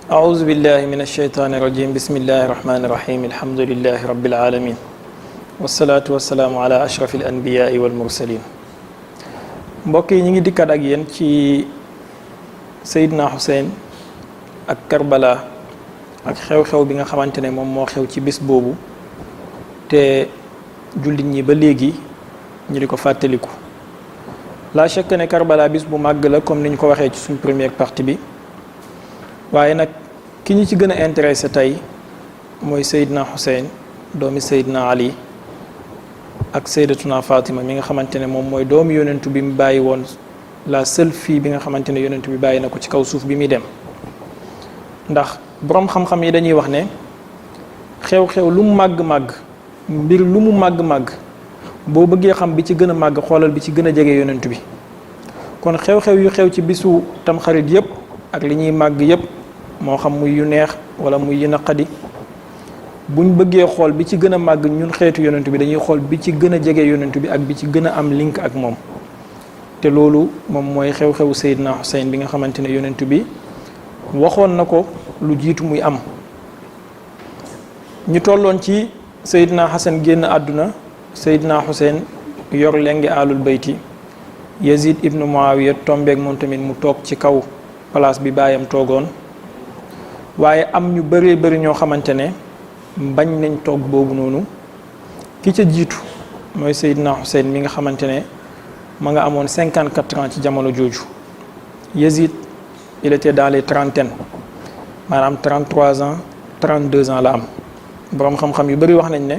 أعوذ بالله من الشيطان الرجيم بسم الله الرحمن الرحيم الحمد لله رب العالمين والصلاة والسلام على أشرف الأنبياء والمرسلين mbokk yi ñu ngi dikkat ak yéen ci Seydina Hussein ak Karbala ak xew-xew bi nga xamante ne moom moo xew ci bis boobu te jullit ñi ba léegi ñu di ko fàttaliku la chaque ne Karbala bis bu màgg la comme ni ñu ko waxee ci suñ première partie bi waaye nag ki ñu ci gën a intéressé tey mooy Seydina Hussein doomi Seydina Ali ak Seydatuna Fatima mi nga xamante ne moom mooy doomu yonentu bi mu bàyyi woon la seule fille bi nga xamante ne yonentu bi bàyyi na ko ci kaw suuf bi muy dem ndax boroom xam-xam yi dañuy wax ne xew-xew lu mu màgg-màgg mbir lu mu màgg-màgg boo bëggee xam bi ci gën a màgg xoolal bi ci gën a jege yonentu bi kon xew-xew yu xew ci bisu tamxarit yépp ak li ñuy màgg yépp moo xam muy yu neex wala muy yu naqadi buñ bëggee xool bi ci gën a màgg ñun xeetu yonentu bi dañuy xool bi ci gën a jege yonentu bi ak bi ci gën a am link ak moom te loolu moom mooy xew-xewu Seydina Hussein bi nga xamante ne yonentu bi waxoon na ko lu jiitu muy am ñu tolloon ci Seydina Hassan génn àdduna Seydina Hussein yor lengi alul bayti Yazid ibnu Muawiya tombeeg moom tamit mu toog ci kaw place bi baayam toogoon waaye am ñu bëree bëri ñoo xamante ne bañ nañ toog boobu noonu ki ca jiitu mooy Seydina Hussein mi nga xamante ne ma nga amoon 54 ans ci jamono jooju Yazid il était dans les trentaines maanaam 33 ans 32 ans la am boroom xam-xam yu bëri wax nañ ne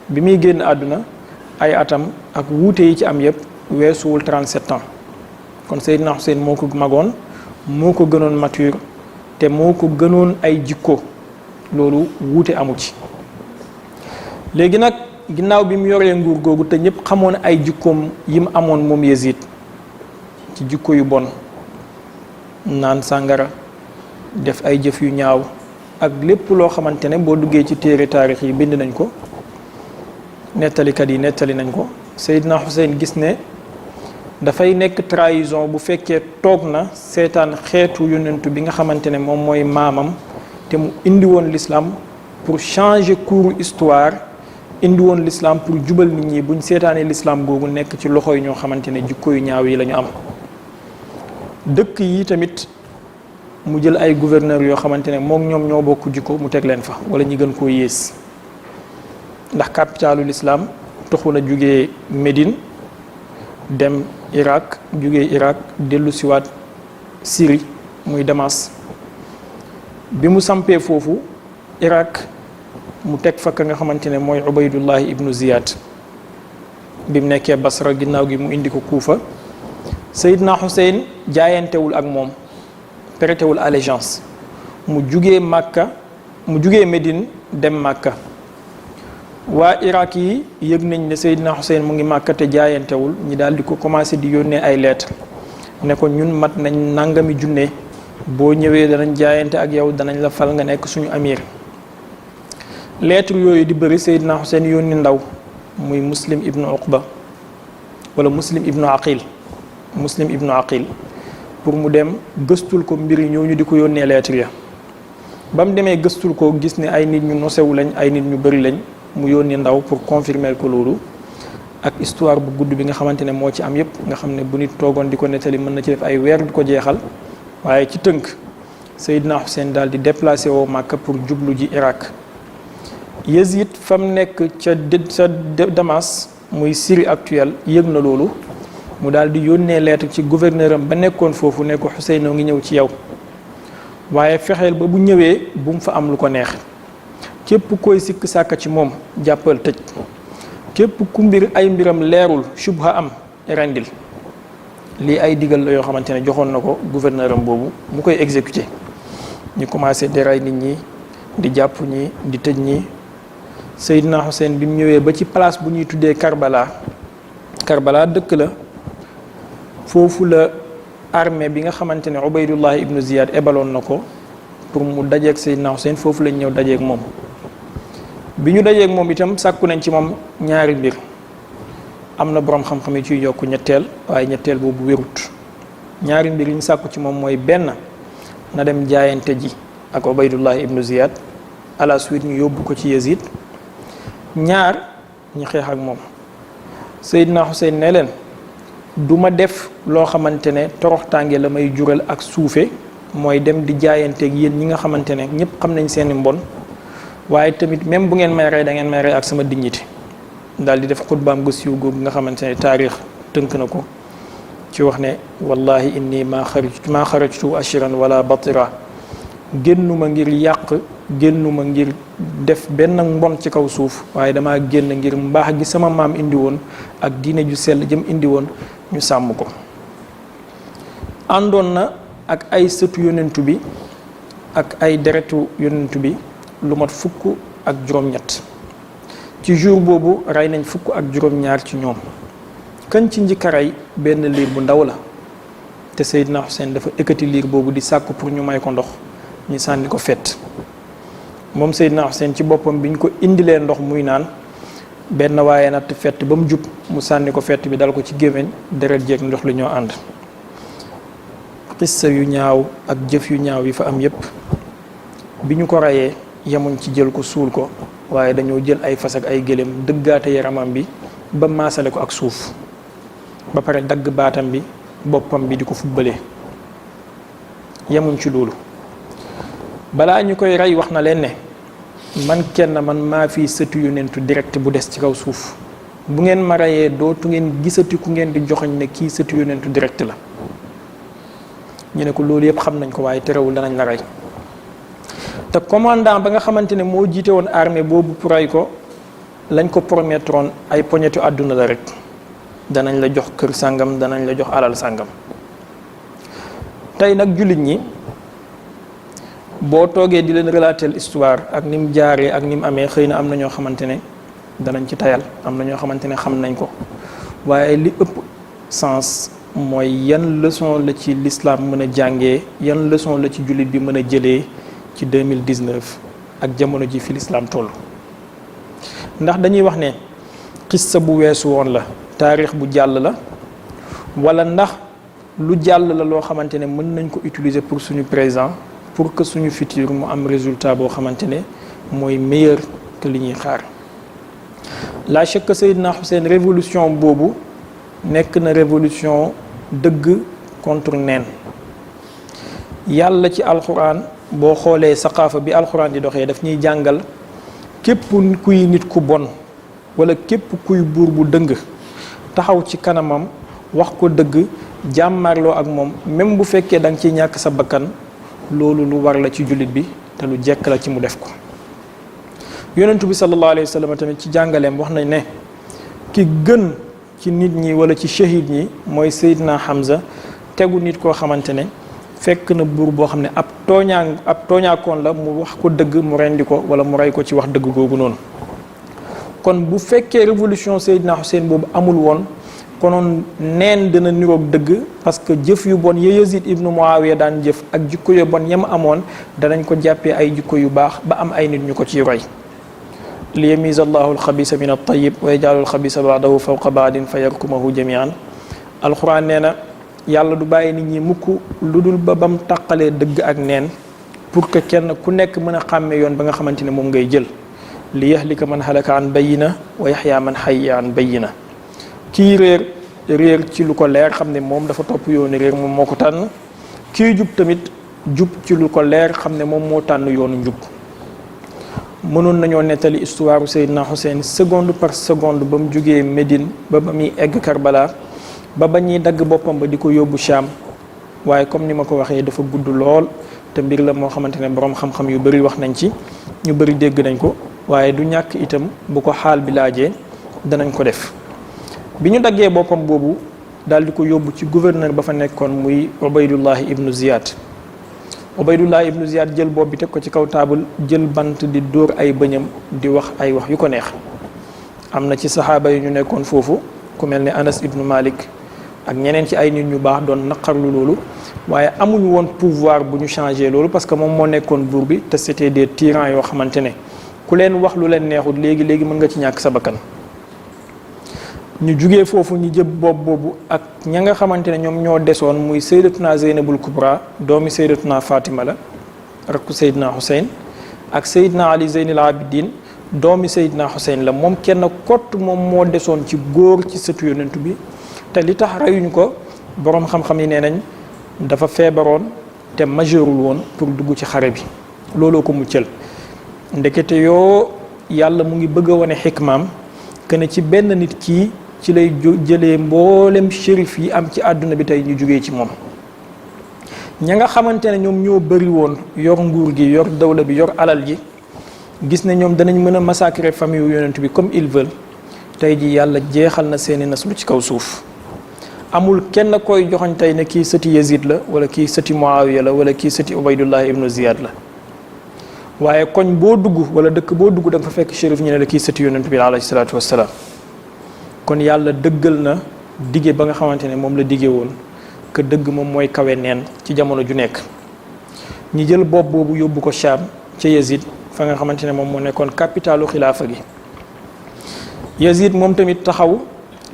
bi muy génn àdduna ay atam ak wuute yi ci am yépp weesuwul 37 ans kon Seydina Hussein moo ko magoon moo ko gënoon mature te moo ko gënoon ay jikko loolu wuute amu ci léegi nag ginnaaw bi mu yoree nguur googu te ñëpp xamoon ay jikkoom yi mu amoon moom Yazid ci jikko yu bon naan sàngara def ay jëf yu ñaaw ak lépp loo xamante ne boo duggee ci téere taarix yi bind nañ ko nettalikat yi nettali nañ ko Seydina Hussein gis ne dafay nekk trahison bu fekkee toog na seetaan xeetu yonentu bi nga xamante ne moom mooy maamam te mu indi woon l'islam pour changer cours histoire indi woon l'islam pour jubal nit ñi buñ seetaanee l'islam googu nekk ci loxo yi ñoo xamante ne jikko yu ñaaw yi la ñu am dëkk yi tamit mu jël ay gouverneur yoo xamante ne moom ñoom ñoo bokk jikko mu teg leen fa wala ñi gën koo yées ndax capitalu l'islam toxu na jugee Médine dem Irak jugee Irak dellu siwaat Syrie muy Damas bi mu sampee foofu Irak mu teg fa ka nga xamante ne mooy Ubaydullahi ibnu Ziyad bi mu nekkee Basra ginnaaw gi mu indi ko Kuufa Seydina Hussein jaayantewul ak moom prêtewul allégeance mu jugee Médine dem Makka waa Irak yi yëg nañ ne Seydina Hussein mu ngi Makka te jaayantewul ñi daal di ko commencé di yónnee ay lettres ne ko ñun mat nañ nangami junne boo ñëwee danañ jaayante ak yow danañ la fal nga nekk suñu amir lettres yooyu di bëri Seydina Hussein yónni ndaw muy Muslim ibnu Uqba wala Muslim ibnu Aqil pour mu dem gëstul ko mbir yi ñooñu di ko yónnee lettres ya ba mu demee gëstul ko gis ne ay nit ñu nosewu lañ ay nit ñu bëri lañ mu yónni ndaw pour confirmer ko loolu ak histoire bu gudd bi nga xamante ne moo ci am yépp nga xam ne bu nit toogoon di ko nettali mën na ci def ay weer di ko jeexal waaye ci tënk Seydina Hussein daal di déplacé woo Makka pour jublu ji Irak Yazid fa mu nekk ca Damas muy Syrie actuelle yëg na loolu mu daal di yónnee lettre ci gouverneur am ba nekkoon foofu ne ko Hussein noo ngi ñëw ci yow waaye fexeel ba bu ñëwee bu mu fa am lu ko neex képp koy sikk sàkka ci moom jàppal tëj képp ku ay mbiram leerul shubha am rendil lii ay digal la yoo xamante ne joxoon na ko gouverneur am boobu mu koy exécuter ñu commencé di rey nit ñi di jàpp ñi di tëj ñi Seydina Hussein bi mu ñëwee ba ci place bu ñuy tuddee Karbala dëkk la foofu la armée bi nga xamante ne Ubaydullah ibnu Ziyad ebaloon na ko pour mu dajeeg Seydina Hussein foofu lañ ñëw dajeeg moom bi ñu dajeeg moom itam sàkku nañ ci moom ñaari mbir am na boroom xam-xam yi ciy yokk ñetteel waaye ñetteel boobu wérut ñaari mbir yi ñu sàkku ci moom mooy benn na dem jaayante ji ak Ubaydullah ibnu Ziyad à la suite ñu yóbbu ko ci Yazid ñaar ñi xeex ak moom. Seydina Xuseyn ne leen du ma def loo xamante ne toroxtaange la may jural ak suufe mooy dem di jaayanteeg yéen ñi nga xamante ne ñëpp xam nañ seeni mbon waaye tamit même bu ngeen may rey da ngeen may rey ak sama dignité daal di def xutbaam gu siiw googu nga xamante ne taarix tënk na ko ci wax ne wallahi inni maa xarajtu ashiran wala batira génnuma ngir yàq génnuma ngir def benn mbon ci kaw suuf waaye dama génn ngir mbaax gi sama maam indi woon ak diine ju sell jëm indi woon ñu sàmm ko. àndoon na ak ay sëtu yonentu bi ak ay deretu yonentu bi lu mat fukk ak juróom-ñett ci jour boobu rey nañ fukk ak juróom-ñaar ci ñoom. kan ci njëkk a rey benn liir bu ndaw la te Seydina Xuseyn dafa ekkati liir boobu di sàkku pour ñu may ko ndox ñu sànni ko fett moom Seydina Xuseyn ci boppam bi ñu ko indilee ndox muy naan benn waaye natt fett ba mu jub mu sànni ko fett bi dal ko ci gémmiñ deret jeeg ndox li ñoo ànd. xissa yu ñaaw ak jëf yu ñaaw yi fa am yépp bi ñu ko reyee yemuñ ci jël ko suul ko waaye dañoo jël ay fas ak ay gëléem dëggaate yaramam bi ba maasale ko ak suuf ba pare dagg baatam bi boppam bi di ko fubbalee yemuñ ci loolu balaa ñu koy rey wax na leen ne man kenn man maa fi sëtu yonentu direct bu des ci kaw suuf bu ngeen ma reyee dootu ngeen gisati ku ngeen di joxoñ ne kii sëtu yonentu direct la ñu ne ko loolu yëpp xam nañ ko waaye terewul danañ la rey te commandant ba nga xamante ne moo jiite woon armée boobu pour rey ko lañ ko promettroon ay poñetu àdduna la rek danañ la jox kër sàngam danañ la jox alal sàngam tey nag jullit ñi boo toogee di leen relater histoire ak ni mu jaaree ak ni mu amee xëy na am na ñoo xamante ne danañ ci tayal am na ñoo xamante ne xam nañ ko waaye li ëpp sens mooy yan leçon la ci l'islam mën a jàngee yan leçon la ci jullit bi mën a jëlee ci 2019 ak jamono ji fi l'islam toll. ndax dañuy wax ne xissa bu weesu woon la taarix bu jàll la wala ndax lu jàll la loo xamante ne mën nañ ko utiliser pour suñu présent pour que suñu futur mu am résultat boo xamante ne mooy meilleur que li ñuy xaar. la chèque Seydina Xuseyn révolution boobu nekk na révolution dëgg contre neen yàlla ci alxuraan boo xoolee saqaafa bi alxuraan di doxee daf ñuy jàngal képp kuy nit ku bon wala képp kuy buur bu dëng taxaw ci kanamam wax ko dëgg jàmmarloo ak moom même bu fekkee da nga ciy ñàkk sa bakkan loolu lu war la ci jullit bi te lu jekk la ci mu def ko. yonentu bi sallallahu alayhi wa sallam tamit ci jàngaleem wax nañ ne ki gën ci nit ñi wala ci shahid ñi mooy Seydina Hamza tegu nit koo xamante ne fekk na buur boo xam ne ab tooñaakoon la mu wax ko dëgg mu rendi ko wala mu rey ko ci wax dëgg googu noonu. kon bu fekkee révolution Seydina Xuseyn boobu amul woon konoon neen dina niroog dëgg parce que jëf yu bon ya Yazid ibnu Muawiya daan jëf ak jikko yu bon yam amoon danañ ko jàppee ay jikko yu baax ba am ay nit ñu ko ciy roy. li yamiza allahu alxabisa min altayib wa yajaalu alxabisa baadahu fawqa baadin fa yarkumahu jamian. alxuraan nee na yàlla du bàyyi nit ñi mukk lu dul ba bam tàqalee dëgg ak neen pour que kenn ku nekk mën a xàmmee yoon ba nga xamante ne moom ngay jël. li yahlika man halaka an bayina wa yaxya man xayya an bayina. kii réer ci lu ko leer xam ne moom dafa topp yoonu réer moom moo ko tànn kii jub tamit jub ci lu ko leer xam ne moom moo tànn yoonu njub. mënoon nañoo nettali histoire Seydina Xuseyn seconde par seconde ba mu jógee Médine ba muy egg Karbala ba ñuy dagg boppam ba di ko yóbbu Cham waaye comme ni ma ko waxee dafa gudd lool te mbir la moo xamante ne boroom xam-xam yu bari wax nañ ci ñu bari dégg nañ ko waaye du ñàkk itam bu ko xaal bi laajee danañ ko def. bi ñu daggee boppam boobu daal di ko yóbbu ci gouverneur ba fa nekkoon muy Ubaydullah ibnu Ziyad. Ubaydullah ibnu Ziyad jël bopp bi teg ko ci kaw taabal jël bant di dóor ay bëñam di wax ay wax yu ko neex. am na ci saxaaba yi ñu nekkoon foofu ku mel ne Anas ibnu Malik ak ñeneen ci ay nit ñu baax doon naqarlu loolu waaye amuñu woon pouvoir bu ñu changé loolu parce que moom moo nekkoon buur bi te c'était des tyrans yoo xamante ne ku leen wax lu leen neexut léegi mën nga ci ñàkk sa bakkan. ñu jugee foofu ñu jëb bopp boobu ak ña nga xamante ne ñoom ñoo desoon muy Sayyidatuna Zeynabul Kubra doomi Sayyidatuna Fatima la rakku Seydina Xuseyn ak Seydina Ali Zeynil Abidin doomi Seydina Xuseyn la moom kenn kott moom moo desoon ci góor ci sëtu yonent bi te li tax reyuñ ko boroom xam-xam yi nee nañ dafa feebaroon te majeurul woon pour dugg ci xare bi looloo ko muccal ndekete yoo yàlla mu ngi bëgg a wane xikmaam que ne ci benn nit kii ci lay jëlee mboolem shérif yi am ci àdduna bi tey ñu jógee ci moom ña nga xamante ne ñoom ñoo bëri woon yor nguur gi yor dawla bi yor alal ji gis ne ñoom danañ mën a massacrer famille yu yonent bi comme ils veulent tey ji yàlla jeexal na seeni naslu ci kaw suuf amul kenn koy joxoñ tey ne kii sëti Yazid la wala kii sëti Muawiya la wala kii sëti Ubaydullah ibnu Ziyad la waaye koñ boo dugg wala dëkk boo dugg da nga fa fekk shérif ñu ne la kii sëti yonent bi alayhi salaatu wassalaam kon yàlla dëggal na dige ba nga xamante ne moom la dige woon que dëgg moom mooy kawe neen ci jamono ju nekk ñi jël bopp boobu yóbbu ko Sham ca Yazid fa nga xamante ne moom moo nekkoon capitalu xilaafa gi Yazid moom tamit taxaw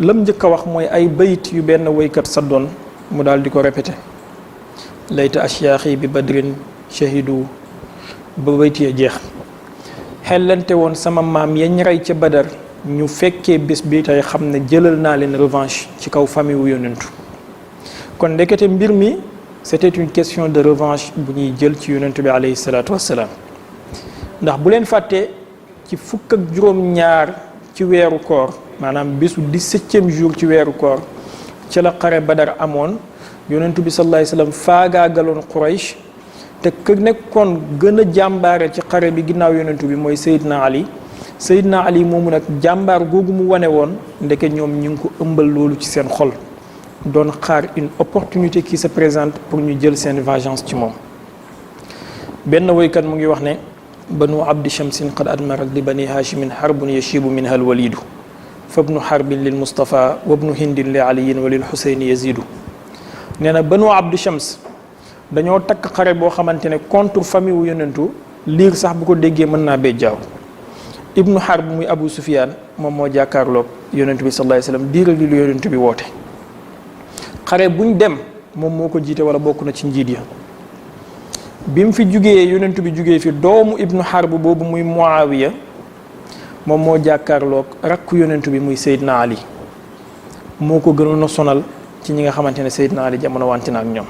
lam njëkk a wax mooy ay bayit yu benn woykat saddoon mu daal di ko répété layta ashyaaxi bi badrin shahidu ba bayt ya jeex xellante woon sama maam yañ rey ca Badar ñu fekkee bés bi tey xam ne jëlal naa leen revanche ci kaw famille wu yonentu kon ndekete mbir mi c'était une question de revanche bu ñuy jël ci yonentu bi alayhi salaatu wassalaam ndax bu leen fàttee ci fukk ak juróom-ñaar ci weeru koor maanaam bésu 17e jour ci weeru koor ci la xare Badar amoon yonentu bi sallallahu alayhi wasallam faagaagaloon Quraysh te ku nekkoon gën a jàmbaare ci xare bi ginnaaw yonentu bi mooy Seydina Ali moomu nag jàmbaar googu mu wane woon ndeke ñoom ñu ngi ko ëmbal loolu ci seen xol doon xaar une opportunité qui se présente pour ñu jël seen vengeance ci moom benn woykat mu ngi wax ne banu abdi shamsin qad admarat li bani hashimin harbun yashibu minha alwalidu fabnu harbin lil mustafa wabnu hindin li aliyin wa lil husayni yazidu nee na banu abdi shams dañoo takk xare boo xamante ne contre famille wu yonentu liir sax bu ko déggee mën naa bee jaaw ibnu harb muy abu sufyan moom moo jàkkaarloog yonentu bi sallallahu alayhi wasallam diiral li lu yonentu bi woote xare buñ dem moom moo ko jiite wala bokk na ci njiit ya bi mu fi jugee yonentu bi jugee fi doomu ibnu harb boobu muy muawiya moom moo jàkkaarloog rakku yonentu bi muy Seydina Ali moo ko gënoon a sonal ci ñi nga xamante ne Seydina Ali jamono wante na ak ñoom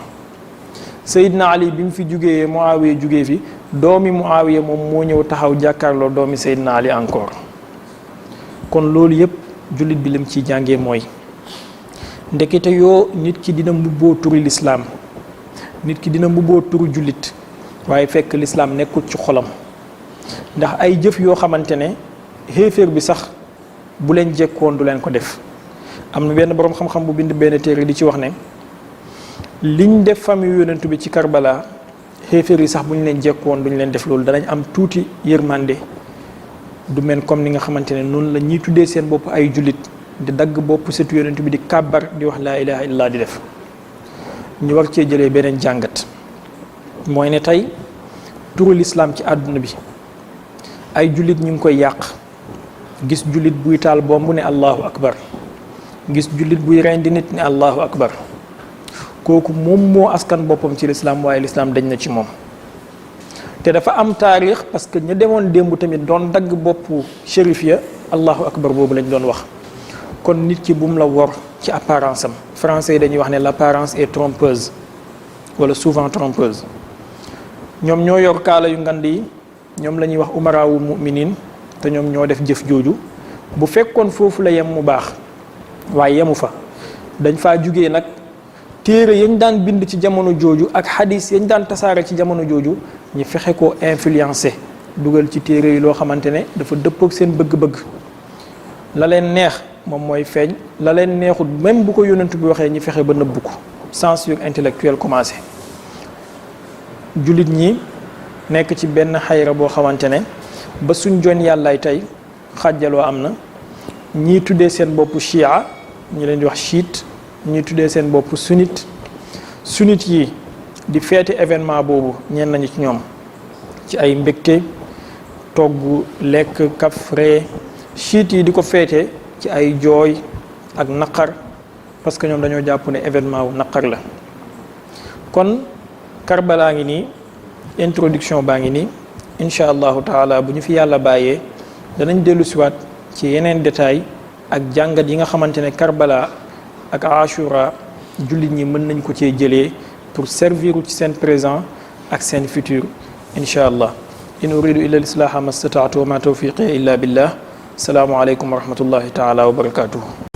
Seydina Ali bi mu fi jugee Muawiya jugee fi doomi Muawiya moom moo ñëw taxaw jàkkaarloo doomi Seydina Ali encore kon loolu yëpp jullit bi lim ciy jàngee mooy ndekete yoo nit ki dina mbubboo turu lislaam nit ki dina mbubboo turu jullit waaye fekk lislaam nekkul ci xolam ndax ay jëf yoo xamante ne xéeféer bi sax bu leen jekkoon du leen ko def am na benn boroom xam-xam bu bind benn téere di ci wax ne liñ def famille yonent bi ci Karbala xéeféer yi sax bu ñu leen jekkoon duñ leen def loolu danañ am tuuti yërmande du mel comme ni nga xamante ne noonu la ñuy tuddee seen bopp ay jullit di dagg bopp setu yonent bi di kàbbar di wax laa ilaha illallah di def ñu war cee jëlee beneen jàngat mooy ne tey turu lislaam ci àdduna bi ay jullit ñu ngi koy yàq gis jullit buy taal bomb ne allahu akbar gis jullit buy rendi nit ne allahu akbar kooku moom moo askan boppam ci lislaam waaye lislaam dañ na ci moom te dafa am taarix parce que ñu demoon démb tamit doon dagg boppu shérif ya allahu akbar boobu lañ doon wax kon nit ki bu mu la wor ci apparence am français yi dañuy wax ne l'apparence est trompeuse wala souvent trompeuse ñoom ñoo yor kaala yu ngand yi ñoom la ñuy wax umaraawu muminin te ñoom ñoo def jëf jooju bu fekkoon foofu la yem mu baax waaye yemu fa dañ faa jugee nag téere yañ daan bind ci jamono jooju ak xadis yañ daan tasaare ci jamono jooju ñu fexe ko influencé dugal ci téere yi loo xamante ne dafa dëppook seen bëgg-bëgg la leen neex moom mooy feeñ la leen neexul même bu ko yonent bi waxee ñi fexe ba nëbbu ko censure intellectuelle commencé jullit ñi nekk ci benn xayra boo xamante ne ba suñ jon yàllaay tey xàjjaloo am na ñii tuddee seen bopp chia ñu leen di wax chiite ñii tuddee seen bopp sunnite sunnite yi di feete événement boobu ñenn nañu ci ñoom ci ay mbégte togg lekk kaf ree chiite yi di ko feete ci ay jooy ak naqar parce que ñoom dañoo jàpp ne événement wu naqar la kon Karbala ngi nii introduction baa ngi nii incha allahu taala bu ñu fi yàlla bàyyee danañ dellu siwaat ci yeneen détail ak jàngat yi nga xamante ne Karbala ak Ashura jullit ñi mën nañ ko cee jëlee pour servir ci seen présent ak seen futur incha allah in uridu illa al-islaha ma stata'tu wa ma tawfiqi illa billah salaamu aleykum wa rahmatullahi taala wa barakatuhu